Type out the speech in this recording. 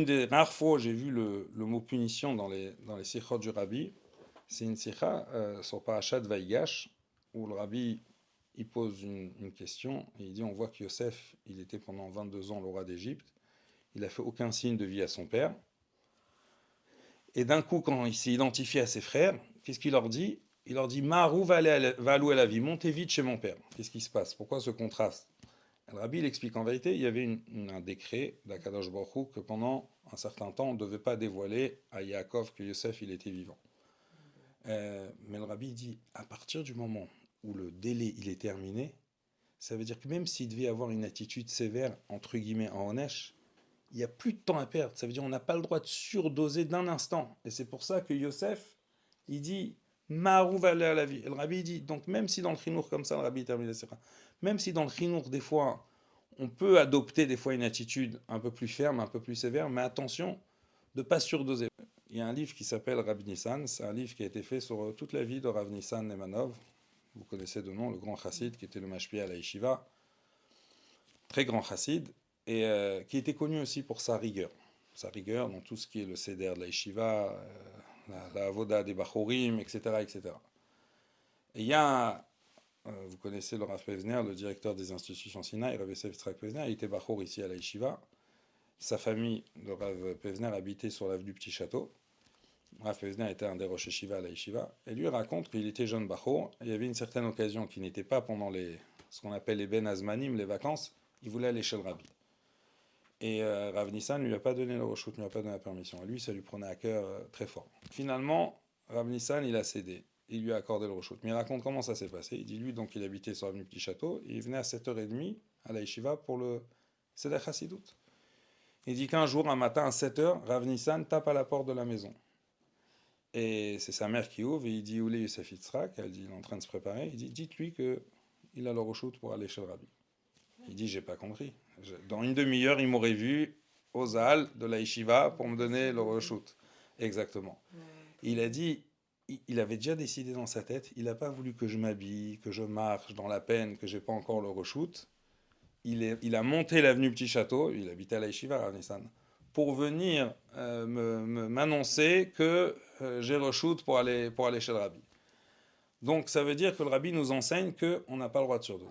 Une des rares fois où j'ai vu le mot punition dans les sikhot du rabbi, c'est une sikha sur Parashat Vaïgash, où le rabbi il pose une question et il dit on voit que Yosef, il était pendant 22 ans le roi d'Égypte, il n'a fait aucun signe de vie à son père. Et d'un coup, quand il s'est identifié à ses frères, qu'est-ce qu'il leur dit? Il leur dit Marou va allouer la vie, montez vite chez mon père. Qu'est-ce qui se passe? Pourquoi ce contraste? Le rabbi il explique en vérité, il y avait un décret d'Akadosh Baruch Hu que pendant un certain temps, on ne devait pas dévoiler à Yaakov que Yosef il était vivant. Mais le rabbi dit, à partir du moment où le délai il est terminé, ça veut dire que même s'il devait avoir une attitude sévère, entre guillemets, en Onesh, il n'y a plus de temps à perdre. Ça veut dire qu'on n'a pas le droit de surdoser d'un instant. Et c'est pour ça que Yosef, il dit, Maarou va aller à la vie. Et le rabbi dit, donc même si dans le chinour comme ça, le rabbi termine la sira, même si dans le chinour, des fois, on peut adopter des fois une attitude un peu plus ferme, un peu plus sévère, mais attention de ne pas surdoser. Il y a un livre qui s'appelle Rav Nissan, c'est un livre qui a été fait sur toute la vie de Rav Nissan Nemanov. Vous connaissez de nom, le grand chassid qui était le mashpia à la yeshiva, très grand chassid, et qui était connu aussi pour sa rigueur. Sa rigueur dans tout ce qui est le seder de la yeshiva, la avoda des bachorim, etc. etc. Et il y a, vous connaissez le Rav Pevzner, le directeur des institutions Sinaï, Rav Yosef Yitzhak Pevzner, il était bachor ici à la yeshiva. Sa famille, le Rav Pevzner, habitait sur l'avenue Petit Château. Rav Pevzner était un des rosh yeshiva à la yeshiva. Et lui raconte qu'il était jeune bachor. Il y avait une certaine occasion qui n'était pas pendant ce qu'on appelle les ben azmanim, les vacances. Il voulait aller chez le rabbi. Et Rav Nissan ne lui a pas donné le roshut, ne lui a pas donné la permission. Et lui, ça lui prenait à cœur très fort. Finalement, Rav Nissan, il a cédé. Il lui a accordé le roshut. Mais il raconte comment ça s'est passé. Il dit, lui, donc, il habitait sur l'avenue Petit Château. Et il venait à 7h30 à la yeshiva pour le Seder Chassidut. Il dit qu'un jour, un matin, à 7h, Rav Nissan tape à la porte de la maison. Et c'est sa mère qui ouvre et il dit, où est Yosef Yitzhak? Elle dit, il est en train de se préparer. Il dit, dites-lui qu'il a le roshut pour aller chez le rabbi. Il dit, j'ai pas compris. Dans une demi-heure, il m'aurait vu aux halles de la yeshiva pour me donner le reshoot. Exactement. Il a dit, il avait déjà décidé dans sa tête, il n'a pas voulu que je m'habille, que je marche dans la peine, que j'ai pas encore le reshoot. Il a monté l'avenue Petit Château, il habitait à la yeshiva, Rav Nissan, pour venir m'annoncer que j'ai reshoot pour aller chez le rabbi. Donc ça veut dire que le rabbi nous enseigne qu'on n'a pas le droit de surdoser.